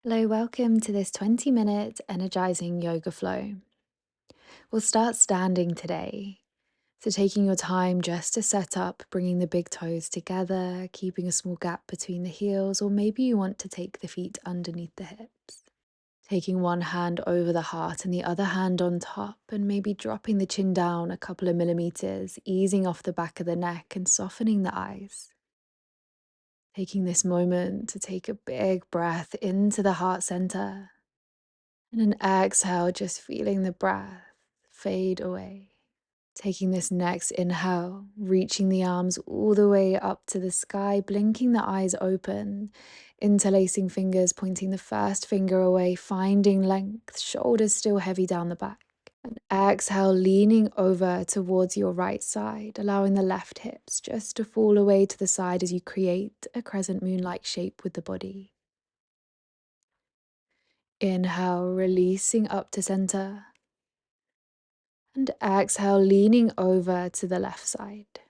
Hello, welcome to this 20-minute energizing yoga flow. We'll start standing today. So, taking your time just to set up, bringing the big toes together, keeping a small gap between the heels, or maybe you want to take the feet underneath the hips. Taking one hand over the heart and the other hand on top, and maybe dropping the chin down a couple of millimeters, easing off the back of the neck and softening the eyes. Taking this moment to take a big breath into the heart center. And an exhale, just feeling the breath fade away. Taking this next inhale, reaching the arms all the way up to the sky, blinking the eyes open, interlacing fingers, pointing the first finger away, finding length, shoulders still heavy down the back. And exhale, leaning over towards your right side, allowing the left hips just to fall away to the side as you create a crescent moon-like shape with the body. Inhale, releasing up to center. And exhale, leaning over to the left side.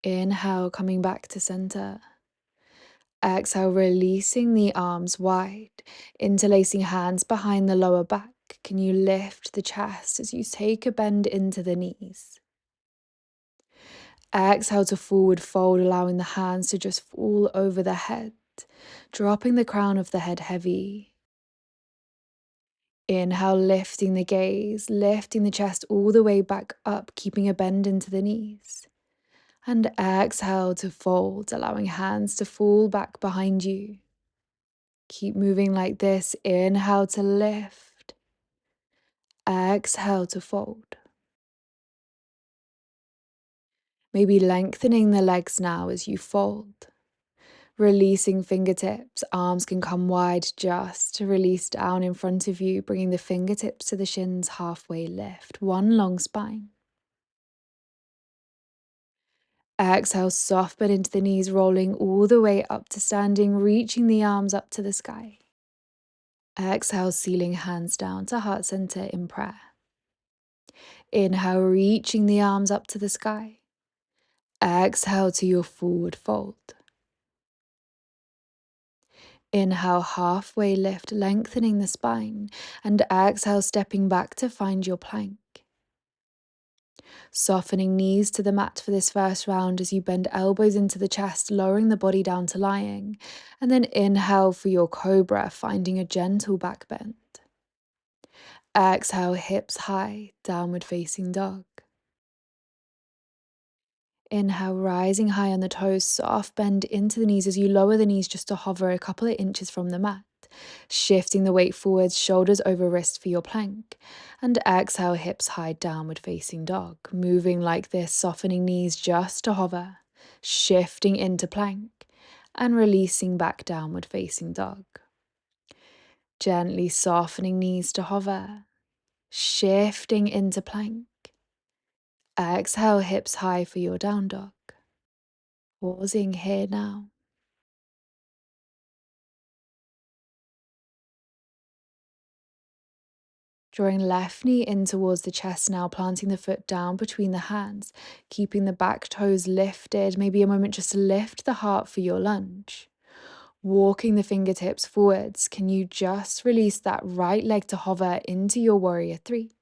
Inhale, coming back to center. Exhale, releasing the arms wide, interlacing hands behind the lower back. Can you lift the chest as you take a bend into the knees? Exhale to forward fold, allowing the hands to just fall over the head, dropping the crown of the head heavy. Inhale, lifting the gaze, lifting the chest all the way back up, keeping a bend into the knees. And exhale to fold, allowing hands to fall back behind you. Keep moving like this. Inhale to lift. Exhale to fold. Maybe lengthening the legs now as you fold. Releasing fingertips, arms can come wide just to release down in front of you, bringing the fingertips to the shins, halfway lift, one long spine. Exhale, soft bend into the knees, rolling all the way up to standing, reaching the arms up to the sky. Exhale, sealing hands down to heart center in prayer. Inhale, reaching the arms up to the sky. Exhale to your forward fold. Inhale, halfway lift, lengthening the spine, and exhale, stepping back to find your plank. Softening knees to the mat for this first round as you bend elbows into the chest, lowering the body down to lying. And then inhale for your cobra, finding a gentle back bend. Exhale, hips high, downward facing dog. Inhale, rising high on the toes, soft bend into the knees as you lower the knees just to hover a couple of inches from the mat. Shifting the weight forwards, shoulders over wrist for your plank. And exhale, hips high, downward facing dog. Moving like this, softening knees just to hover. Shifting into plank and releasing back, downward facing dog. Gently softening knees to hover. Shifting into plank. Exhale, hips high for your down dog. Pausing here now. Drawing left knee in towards the chest now, planting the foot down between the hands, keeping the back toes lifted. Maybe a moment just to lift the heart for your lunge. Walking the fingertips forwards. Can you just release that right leg to hover into your warrior three?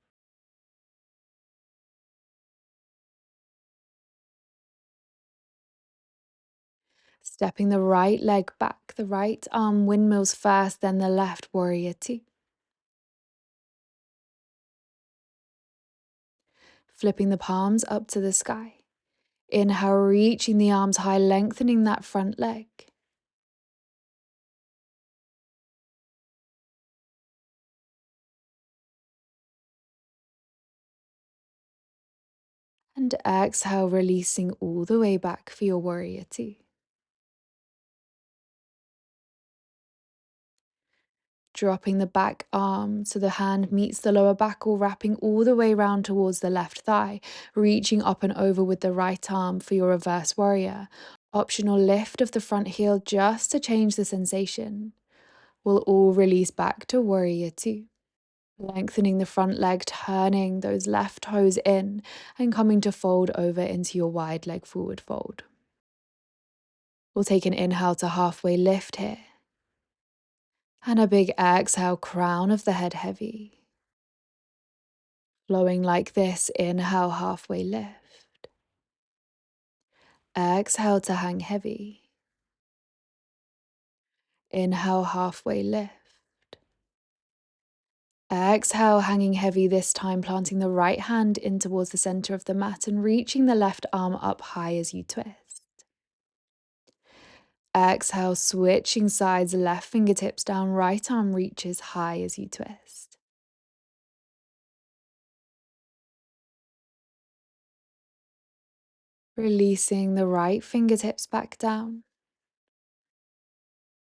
Stepping the right leg back, the right arm windmills first, then the left warrior two. Flipping the palms up to the sky. Inhale, reaching the arms high, lengthening that front leg. And exhale, releasing all the way back for your warrior two. Dropping the back arm so the hand meets the lower back, or wrapping all the way round towards the left thigh, reaching up and over with the right arm for your reverse warrior. Optional lift of the front heel just to change the sensation. We'll all release back to warrior two. Lengthening the front leg, turning those left toes in and coming to fold over into your wide leg forward fold. We'll take an inhale to halfway lift here. And a big exhale, crown of the head heavy. Flowing like this, inhale, halfway lift. Exhale to hang heavy. Inhale, halfway lift. Exhale, hanging heavy this time, planting the right hand in towards the center of the mat and reaching the left arm up high as you twist. Exhale, switching sides, left fingertips down, right arm reaches high as you twist. Releasing the right fingertips back down.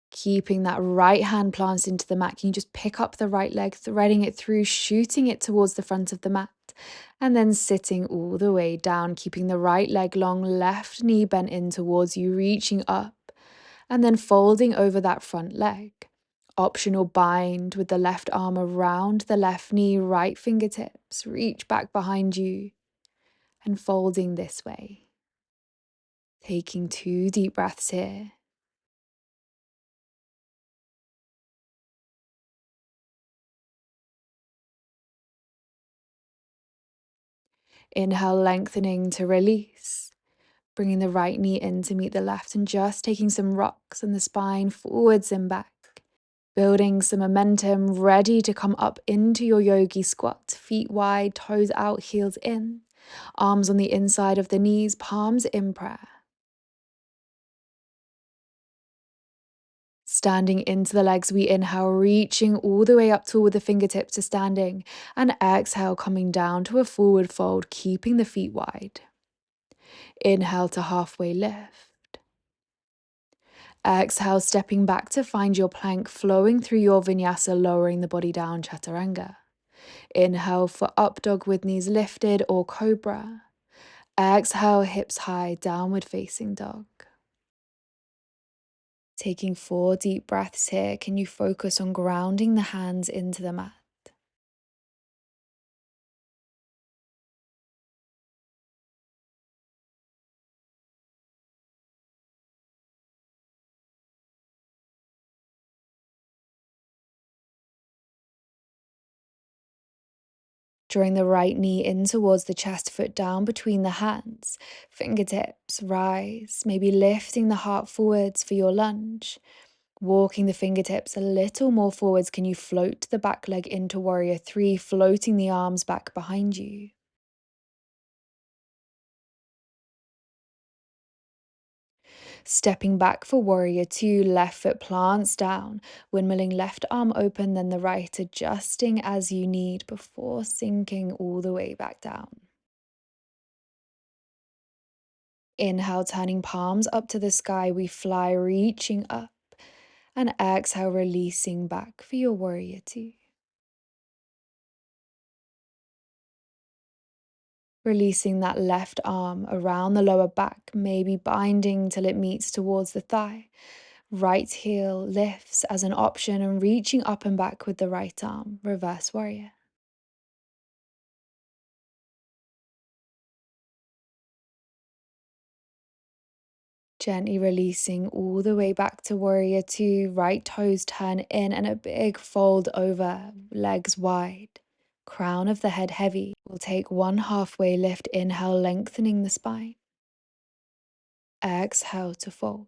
Keeping that right hand planted into the mat, can you just pick up the right leg, threading it through, shooting it towards the front of the mat, and then sitting all the way down, keeping the right leg long, left knee bent in towards you, reaching up, and then folding over that front leg. Optional bind with the left arm around the left knee, right fingertips, reach back behind you, and folding this way. Taking 2 deep breaths here. Inhale, lengthening to release. Bringing the right knee in to meet the left and just taking some rocks in the spine forwards and back. Building some momentum, ready to come up into your yogi squat. Feet wide, toes out, heels in. Arms on the inside of the knees, palms in prayer. Standing into the legs, we inhale, reaching all the way up tall with the fingertips to standing. And exhale, coming down to a forward fold, keeping the feet wide. Inhale to halfway lift. Exhale, stepping back to find your plank, flowing through your vinyasa, lowering the body down, chaturanga. Inhale for up dog with knees lifted or cobra. Exhale, hips high, downward facing dog. Taking 4 deep breaths here, can you focus on grounding the hands into the mat? Drawing the right knee in towards the chest, foot down between the hands. Fingertips rise, maybe lifting the heart forwards for your lunge. Walking the fingertips a little more forwards, can you float the back leg into warrior 3, floating the arms back behind you. Stepping back for warrior 2, left foot plants down, windmilling left arm open, then the right, adjusting as you need before sinking all the way back down. Inhale, turning palms up to the sky, we fly, reaching up. And exhale, releasing back for your warrior 2. Releasing that left arm around the lower back, maybe binding till it meets towards the thigh. Right heel lifts as an option and reaching up and back with the right arm, reverse warrior. Gently releasing all the way back to warrior 2, right toes turn in and a big fold over, legs wide. Crown of the head heavy. We'll take 1 halfway lift, inhale, lengthening the spine. Exhale to fold.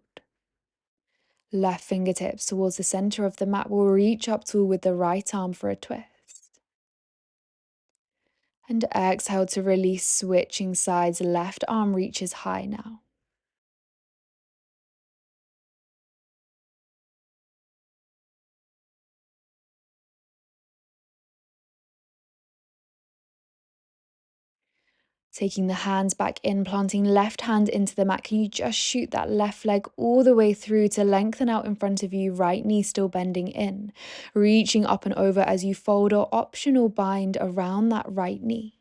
Left fingertips towards the center of the mat. We'll reach up tall with the right arm for a twist. And exhale to release, switching sides. Left arm reaches high now. Taking the hands back in, planting left hand into the mat. Can you just shoot that left leg all the way through to lengthen out in front of you, right knee still bending in, reaching up and over as you fold, or optional bind around that right knee.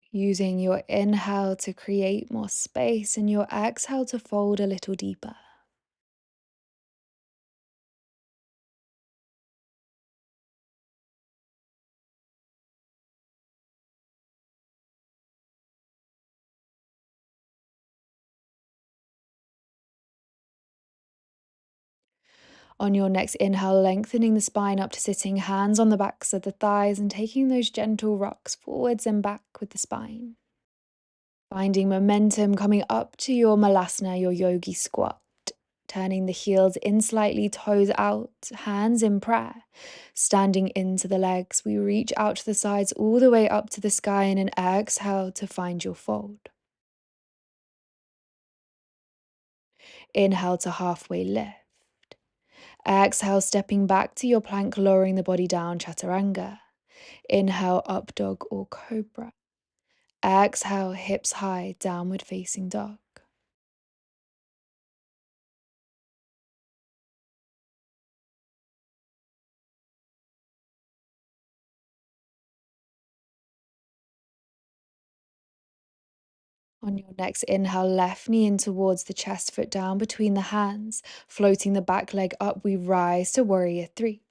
Using your inhale to create more space and your exhale to fold a little deeper. On your next inhale, lengthening the spine up to sitting, hands on the backs of the thighs and taking those gentle rocks forwards and back with the spine. Finding momentum coming up to your malasana, your yogi squat. Turning the heels in slightly, toes out, hands in prayer. Standing into the legs, we reach out to the sides all the way up to the sky and an exhale to find your fold. Inhale to halfway lift. Exhale, stepping back to your plank, lowering the body down, chaturanga. Inhale, up dog or cobra. Exhale, hips high, downward facing dog. On your next inhale, left knee in towards the chest, foot down between the hands. Floating the back leg up, we rise to warrior three.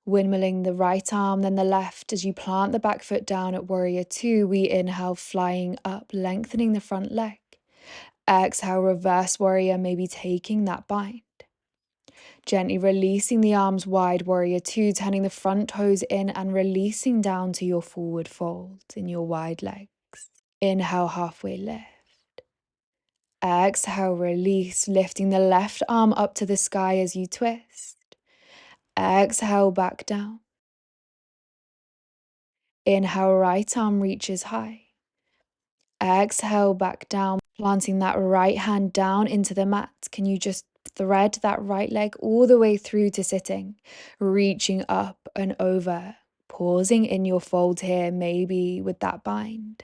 Windmilling the right arm, then the left. As you plant the back foot down at warrior two, we inhale, flying up, lengthening the front leg. Exhale, reverse warrior, maybe taking that bind. Gently releasing the arms wide, warrior two, turning the front toes in and releasing down to your forward fold in your wide legs. Inhale, halfway lift. Exhale, release, lifting the left arm up to the sky as you twist. Exhale, back down. Inhale, right arm reaches high. Exhale, back down, planting that right hand down into the mat. Can you just thread that right leg all the way through to sitting, reaching up and over, pausing in your fold here, maybe with that bind.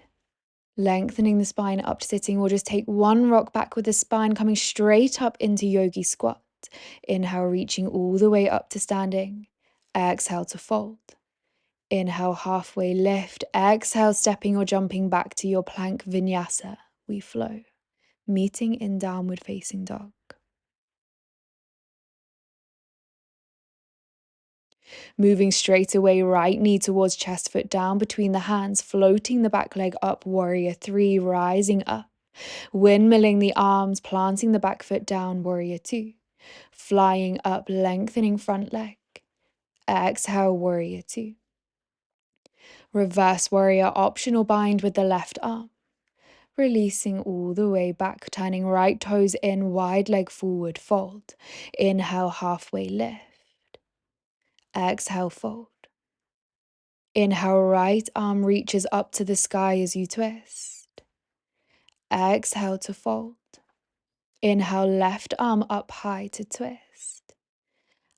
Lengthening the spine up to sitting, or just take one rock back with the spine coming straight up into yogi squat. Inhale, reaching all the way up to standing. Exhale to fold. Inhale, halfway lift. Exhale, stepping or jumping back to your plank, vinyasa. We flow, meeting in downward facing dog. Moving straight away, right knee towards chest, foot down between the hands, floating the back leg up, warrior three, rising up. Windmilling the arms, planting the back foot down, warrior two. Flying up, lengthening front leg. Exhale, warrior two. Reverse warrior, optional bind with the left arm. Releasing all the way back, turning right toes in, wide leg forward, fold. Inhale, halfway lift. Exhale, fold. Inhale, right arm reaches up to the sky as you twist. Exhale to fold. Inhale, left arm up high to twist.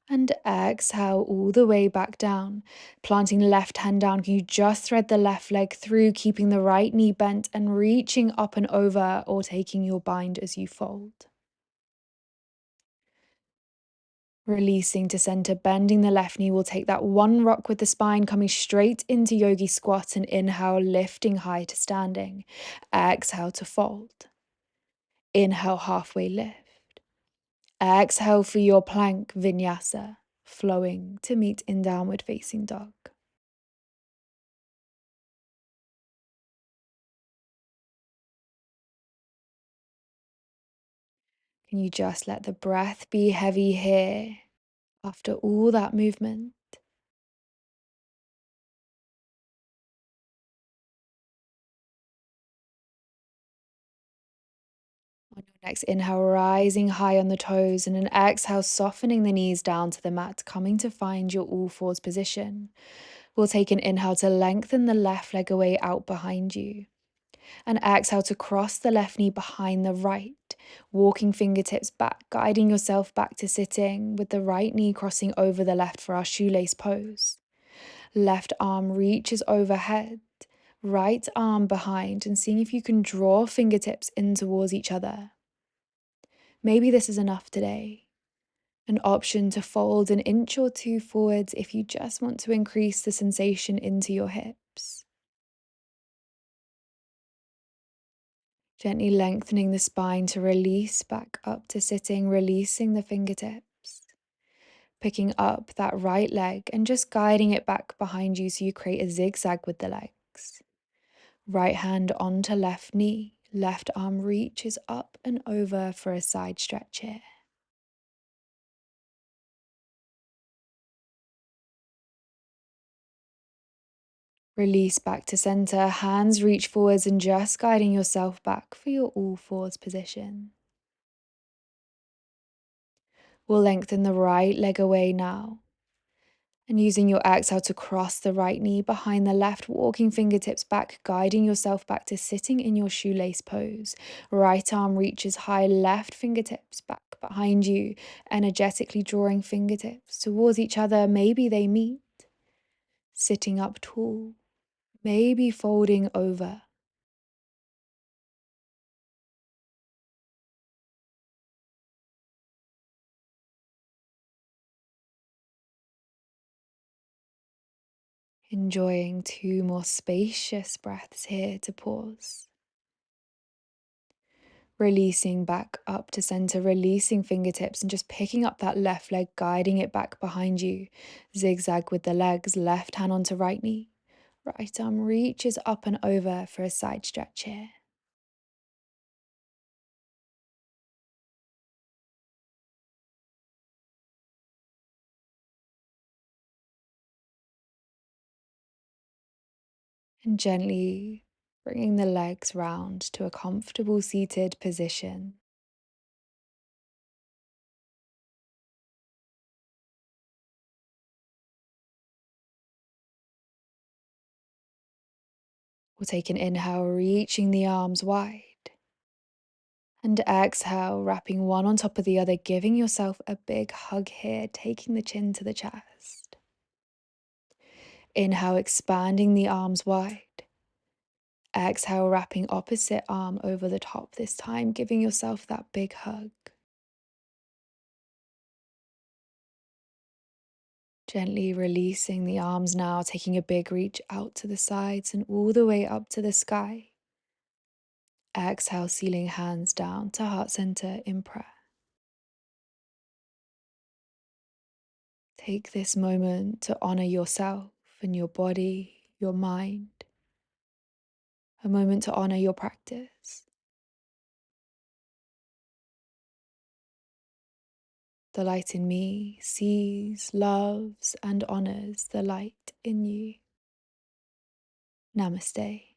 And exhale all the way back down. Planting left hand down, can you just thread the left leg through, keeping the right knee bent and reaching up and over, or taking your bind as you fold. Releasing to center, bending the left knee. We'll take that one rock with the spine coming straight into yogi squat, and inhale, lifting high to standing. Exhale to fold. Inhale, halfway lift. Exhale for your plank, vinyasa, flowing to meet in downward facing dog. Can you just let the breath be heavy here after all that movement? On your next inhale, rising high on the toes, and an exhale, softening the knees down to the mat, coming to find your all fours position. We'll take an inhale to lengthen the left leg away out behind you. And exhale to cross the left knee behind the right, walking fingertips back, guiding yourself back to sitting with the right knee crossing over the left for our shoelace pose. Left arm reaches overhead, right arm behind, and seeing if you can draw fingertips in towards each other. Maybe this is enough today. An option to fold an inch or two forwards if you just want to increase the sensation into your hips. Gently lengthening the spine to release back up to sitting, releasing the fingertips. Picking up that right leg and just guiding it back behind you so you create a zigzag with the legs. Right hand onto left knee, left arm reaches up and over for a side stretch here. Release back to center, hands reach forwards and just guiding yourself back for your all fours position. We'll lengthen the right leg away now. And using your exhale to cross the right knee behind the left, walking fingertips back, guiding yourself back to sitting in your shoelace pose. Right arm reaches high, left fingertips back behind you, energetically drawing fingertips towards each other. Maybe they meet. Sitting up tall, maybe folding over. Enjoying 2 more spacious breaths here to pause. Releasing back up to center, releasing fingertips and just picking up that left leg, guiding it back behind you. Zigzag with the legs, left hand onto right knee. Right arm reaches up and over for a side stretch here. And gently bringing the legs round to a comfortable seated position. We'll take an inhale, reaching the arms wide. And exhale, wrapping one on top of the other, giving yourself a big hug here, taking the chin to the chest. Inhale, expanding the arms wide. Exhale, wrapping opposite arm over the top this time, giving yourself that big hug. Gently releasing the arms now, taking a big reach out to the sides and all the way up to the sky. Exhale, sealing hands down to heart center in prayer. Take this moment to honor yourself and your body, your mind. A moment to honor your practice. The light in me sees, loves, and honors the light in you. Namaste.